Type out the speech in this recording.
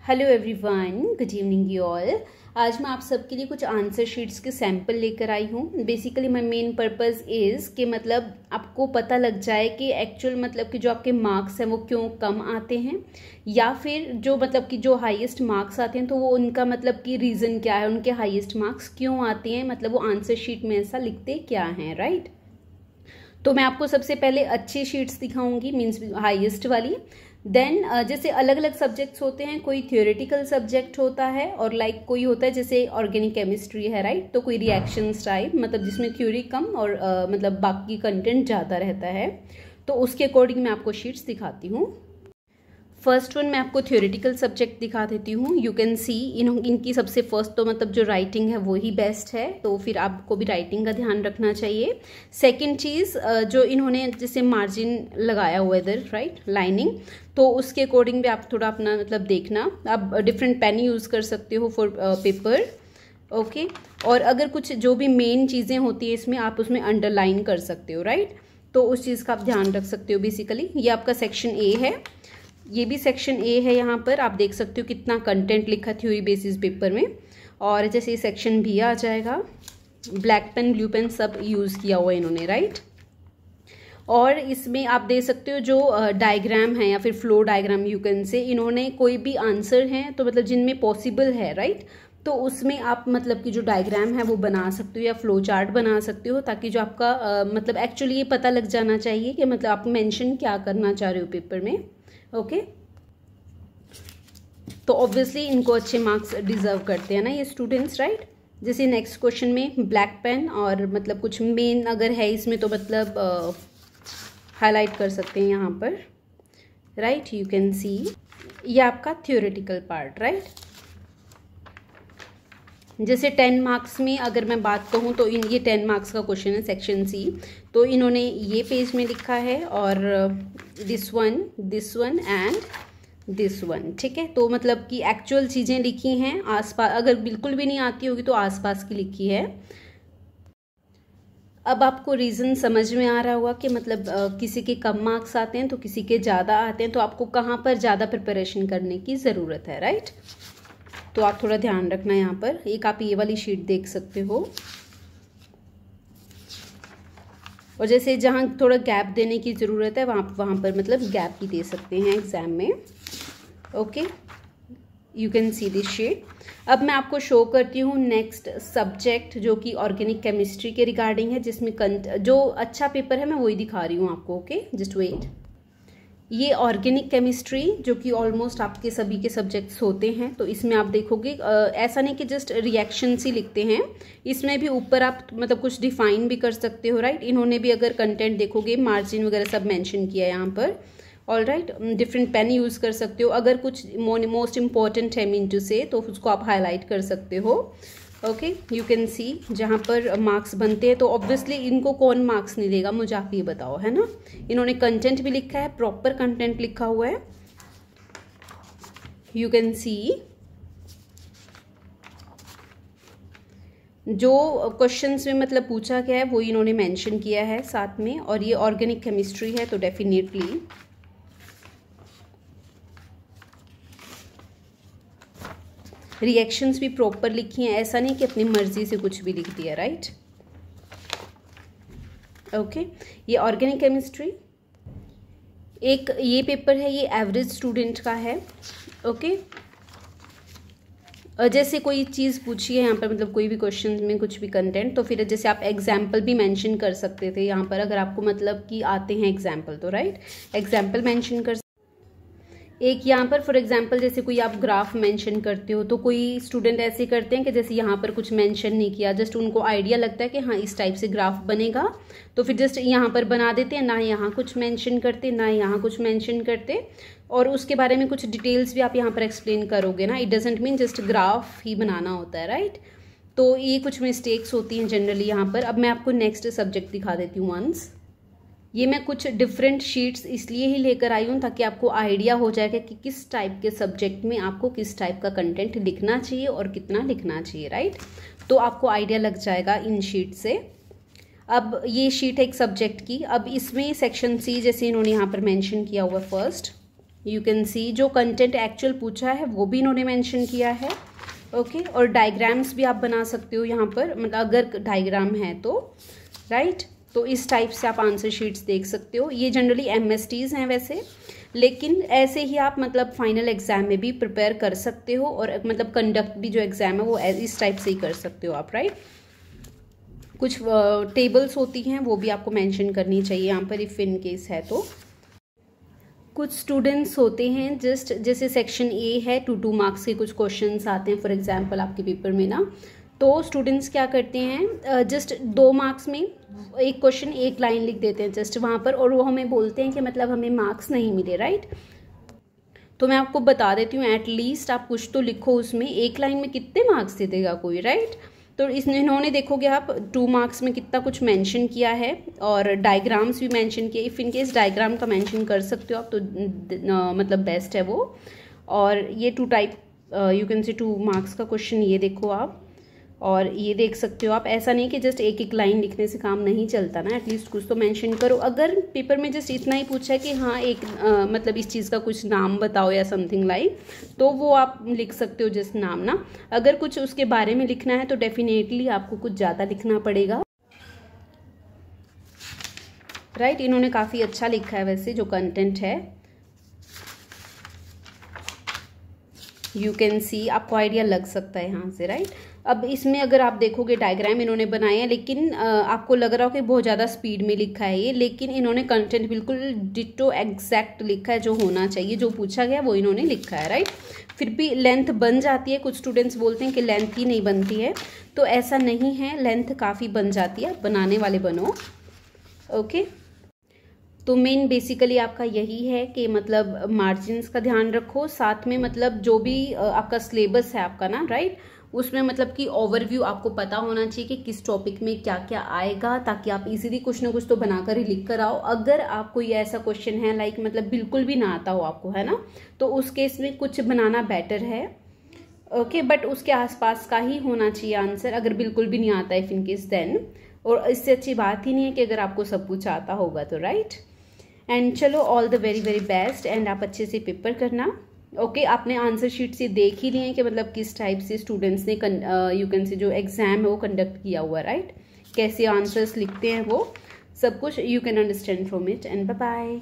Hello everyone, good evening you all. आज मैं आप सबके लिए कुछ आंसर शीट्स के सैंपल लेकर आई हूँ। Basically my main purpose is कि मतलब आपको पता लग जाए कि एक्चुअल मतलब कि जो आपके मार्क्स हैं वो क्यों कम आते हैं, या फिर जो मतलब कि जो हाईएस्ट मार्क्स आते हैं तो वो उनका मतलब कि रीज़न क्या है, उनके हाईएस्ट मार्क्स क्यों आते हैं, मतलब वो आंसर शीट में ऐसा लिखते क्या हैं, राइट। तो मैं आपको सबसे पहले अच्छी शीट्स दिखाऊंगी, मीन्स हाईएस्ट वाली। देन जैसे अलग अलग सब्जेक्ट्स होते हैं, कोई थियोरेटिकल सब्जेक्ट होता है और लाइक कोई होता है जैसे ऑर्गेनिक केमिस्ट्री है, राइट। तो कोई रिएक्शंस टाइप, मतलब जिसमें थ्योरी कम और मतलब बाकी कंटेंट ज़्यादा रहता है। तो उसके अकॉर्डिंग मैं आपको शीट्स दिखाती हूँ। फर्स्ट वन मैं आपको थ्योरेटिकल सब्जेक्ट दिखा देती हूँ। यू कैन सी इनकी सबसे फर्स्ट तो मतलब जो राइटिंग है वो ही बेस्ट है, तो फिर आपको भी राइटिंग का ध्यान रखना चाहिए। सेकंड चीज़ जो इन्होंने जैसे मार्जिन लगाया हुआ है इधर, राइट, लाइनिंग, तो उसके अकॉर्डिंग भी आप थोड़ा अपना मतलब देखना। आप डिफरेंट पेन यूज़ कर सकते हो फॉर पेपर, ओके। और अगर कुछ जो भी मेन चीज़ें होती है इसमें आप उसमें अंडरलाइन कर सकते हो, राइट। तो उस चीज़ का आप ध्यान रख सकते हो। बेसिकली ये आपका सेक्शन ए है, ये भी सेक्शन ए है। यहाँ पर आप देख सकते हो कितना कंटेंट लिखा थ्योरी बेसिस पेपर में। और जैसे सेक्शन बी आ जाएगा, ब्लैक पेन ब्लू पेन सब यूज़ किया हुआ है इन्होंने, राइट। और इसमें आप दे सकते हो जो डायग्राम है या फिर flow diagram you can say, इन्होंने कोई भी आंसर हैं तो मतलब जिनमें पॉसिबल है, राइट, तो उसमें आप मतलब कि जो डायग्राम है वो बना सकते हो या फ्लो चार्ट बना सकते हो, ताकि जो आपका मतलब एक्चुअली ये पता लग जाना चाहिए कि मतलब आप मेंशन क्या करना चाह रहे हो पेपर में, ओके। तो ऑब्वियसली इनको अच्छे मार्क्स डिजर्व करते हैं ना ये स्टूडेंट्स, राइट। जैसे नेक्स्ट क्वेश्चन में ब्लैक पेन और मतलब कुछ मेन अगर है इसमें तो मतलब हाईलाइट कर सकते हैं यहाँ पर, राइट। यू कैन सी ये आपका थ्योरेटिकल पार्ट, राइट। जैसे 10 मार्क्स में अगर मैं बात कहूँ तो ये 10 मार्क्स का क्वेश्चन है सेक्शन सी, तो इन्होंने ये पेज में लिखा है और this one and this one, ठीक है। तो मतलब कि एक्चुअल चीज़ें लिखी हैं आसपास, अगर बिल्कुल भी नहीं आती होगी तो आसपास की लिखी है। अब आपको रीज़न समझ में आ रहा होगा कि मतलब किसी के कम मार्क्स आते हैं तो किसी के ज़्यादा आते हैं, तो आपको कहाँ पर ज़्यादा प्रिपरेशन करने की ज़रूरत है, राइट। तो आप थोड़ा ध्यान रखना यहाँ पर। एक आप ये वाली शीट देख सकते हो, और जैसे जहाँ थोड़ा गैप देने की ज़रूरत है वहाँ पर मतलब गैप भी दे सकते हैं एग्ज़ाम में, okay. You can see this sheet. अब मैं आपको शो करती हूँ नेक्स्ट सब्जेक्ट जो कि ऑर्गेनिक केमिस्ट्री के रिगार्डिंग है, जिसमें जो अच्छा पेपर है मैं वही दिखा रही हूँ आपको, ओके, जस्ट वेट। ये ऑर्गेनिक केमिस्ट्री जो कि ऑलमोस्ट आपके सभी के सब्जेक्ट्स होते हैं, तो इसमें आप देखोगे ऐसा नहीं कि जस्ट रिएक्शंस ही लिखते हैं, इसमें भी ऊपर आप मतलब कुछ डिफाइन भी कर सकते हो, राइट। इन्होंने भी अगर कंटेंट देखोगे मार्जिन वगैरह सब मेंशन किया है यहाँ पर, all right. Different pen use कर सकते हो, अगर कुछ मोस्ट इम्पॉर्टेंट है मीन टू से तो उसको आप हाईलाइट कर सकते हो, ओके। यू कैन सी जहाँ पर मार्क्स बनते हैं, तो ऑब्वियसली इनको कौन मार्क्स नहीं देगा, मुझे आप ये बताओ, है ना। इन्होंने कंटेंट भी लिखा है, प्रॉपर कंटेंट लिखा हुआ है। यू कैन सी जो क्वेश्चंस में मतलब पूछा गया है वो इन्होंने मेंशन किया है साथ में, और ये ऑर्गेनिक केमिस्ट्री है तो डेफिनेटली रिएक्शंस भी प्रॉपर लिखी हैं, ऐसा नहीं कि अपनी मर्जी से कुछ भी लिख दिया, राइट, ओके। ये ऑर्गेनिक केमिस्ट्री एक ये पेपर है, ये एवरेज स्टूडेंट का है, ओके। जैसे कोई चीज़ पूछी है यहाँ पर, मतलब कोई भी क्वेश्चन में कुछ भी कंटेंट, तो फिर जैसे आप एग्जाम्पल भी मेंशन कर सकते थे यहाँ पर, अगर आपको मतलब कि आते हैं एग्जाम्पल तो, राइट, एग्जाम्पल मेंशन कर। एक यहाँ पर फॉर एग्जांपल जैसे कोई आप ग्राफ मेंशन करते हो, तो कोई स्टूडेंट ऐसे करते हैं कि जैसे यहाँ पर कुछ मेंशन नहीं किया, जस्ट उनको आइडिया लगता है कि हाँ इस टाइप से ग्राफ बनेगा, तो फिर जस्ट यहाँ पर बना देते हैं, ना यहाँ कुछ मेंशन करते ना यहाँ कुछ मेंशन करते, और उसके बारे में कुछ डिटेल्स भी आप यहाँ पर एक्सप्लेन करोगे ना। It doesn't mean just graph ही बनाना होता है, राइट। तो ये कुछ मिस्टेक्स होती हैं जनरली यहाँ पर। अब मैं आपको नेक्स्ट सब्जेक्ट दिखा देती हूँ वंस। ये मैं कुछ डिफरेंट शीट्स इसलिए ही लेकर आई हूँ ताकि आपको आइडिया हो जाएगा कि किस टाइप के सब्जेक्ट में आपको किस टाइप का कंटेंट लिखना चाहिए और कितना लिखना चाहिए, राइट। तो आपको आइडिया लग जाएगा इन शीट से। अब ये शीट है एक सब्जेक्ट की। अब इसमें सेक्शन सी जैसे इन्होंने यहाँ पर मेंशन किया हुआ फर्स्ट, यू कैन सी जो कंटेंट एक्चुअल पूछा है वो भी इन्होंने मेंशन किया है। ओके, और डायग्राम्स भी आप बना सकते हो यहाँ पर, मतलब अगर डायग्राम है तो राइट। तो इस टाइप से आप आंसर शीट्स देख सकते हो। ये जनरली MSTs हैं वैसे, लेकिन ऐसे ही आप मतलब फाइनल एग्जाम में भी प्रिपेयर कर सकते हो, और मतलब कंडक्ट भी जो एग्जाम है वो इस टाइप से ही कर सकते हो आप, राइट। कुछ टेबल्स होती हैं वो भी आपको मेंशन करनी चाहिए यहाँ पर इफ़ इन केस है तो। कुछ स्टूडेंट्स होते हैं जस्ट जैसे सेक्शन A है 2 मार्क्स के कुछ क्वेश्चंस आते हैं फॉर एग्जांपल आपके पेपर में ना, तो स्टूडेंट्स क्या करते हैं जस्ट 2 मार्क्स में एक क्वेश्चन एक लाइन लिख देते हैं जस्ट वहाँ पर, और वो हमें बोलते हैं कि मतलब हमें मार्क्स नहीं मिले, राइट। तो मैं आपको बता देती हूँ एटलीस्ट आप कुछ तो लिखो उसमें, एक लाइन में कितने मार्क्स दे देगा कोई, राइट। तो इन्होंने देखोगे आप 2 मार्क्स में कितना कुछ मेंशन किया है, और डायग्राम्स भी मेंशन किया। इफ़ इन केस डायग्राम का मेंशन कर सकते हो आप तो मतलब बेस्ट है वो। और ये 2 type you can say 2 marks का क्वेश्चन ये देखो आप, और ये देख सकते हो आप। ऐसा नहीं कि जस्ट एक लाइन लिखने से काम नहीं चलता ना, एटलीस्ट कुछ तो मेंशन करो। अगर पेपर में जस्ट इतना ही पूछा है कि हाँ एक मतलब इस चीज़ का कुछ नाम बताओ या समथिंग लाइक, तो वो आप लिख सकते हो जस्ट नाम ना। अगर कुछ उसके बारे में लिखना है तो डेफिनेटली आपको कुछ ज़्यादा लिखना पड़ेगा, राइट। इन्होंने काफ़ी अच्छा लिखा है वैसे जो कंटेंट है, यू कैन सी, आपको आइडिया लग सकता है यहाँ से, राइट। अब इसमें अगर आप देखोगे डायग्राम इन्होंने बनाए हैं, लेकिन आपको लग रहा हो कि बहुत ज़्यादा स्पीड में लिखा है ये, लेकिन इन्होंने कंटेंट बिल्कुल डिटो एग्जैक्ट लिखा है, जो होना चाहिए जो पूछा गया वो इन्होंने लिखा है, राइट। फिर भी लेंथ बन जाती है, कुछ स्टूडेंट्स बोलते हैं कि लेंथ ही नहीं बनती है, तो ऐसा नहीं है, लेंथ काफ़ी बन जाती है, बनाने वाले बनो। ओके, तो मेन बेसिकली आपका यही है कि मतलब मार्जिन्स का ध्यान रखो, साथ में मतलब जो भी आपका सिलेबस है आपका ना, राइट, उसमें मतलब कि ओवरव्यू आपको पता होना चाहिए कि किस टॉपिक में क्या क्या आएगा, ताकि आप इजीली कुछ ना कुछ तो बनाकर ही लिख कर आओ। अगर आप कोई ऐसा क्वेश्चन है लाइक मतलब बिल्कुल भी ना आता हो आपको, है ना, तो उस केस में कुछ बनाना बेटर है। ओके, बट उसके आसपास का ही होना चाहिए आंसर, अगर बिल्कुल भी नहीं आता इफ इन केस देन। और इससे अच्छी बात ही नहीं है कि अगर आपको सब कुछ आता होगा तो, राइट। एंड चलो all the very very best, and आप अच्छे से पेपर करना। ओके, आपने आंसर शीट से देख ही लिए हैं कि मतलब किस टाइप से स्टूडेंट्स ने यू कैन से जो एग्जाम है वो कंडक्ट किया हुआ, राइट। कैसे आंसर्स लिखते हैं वो सब कुछ you can understand from it, and bye bye.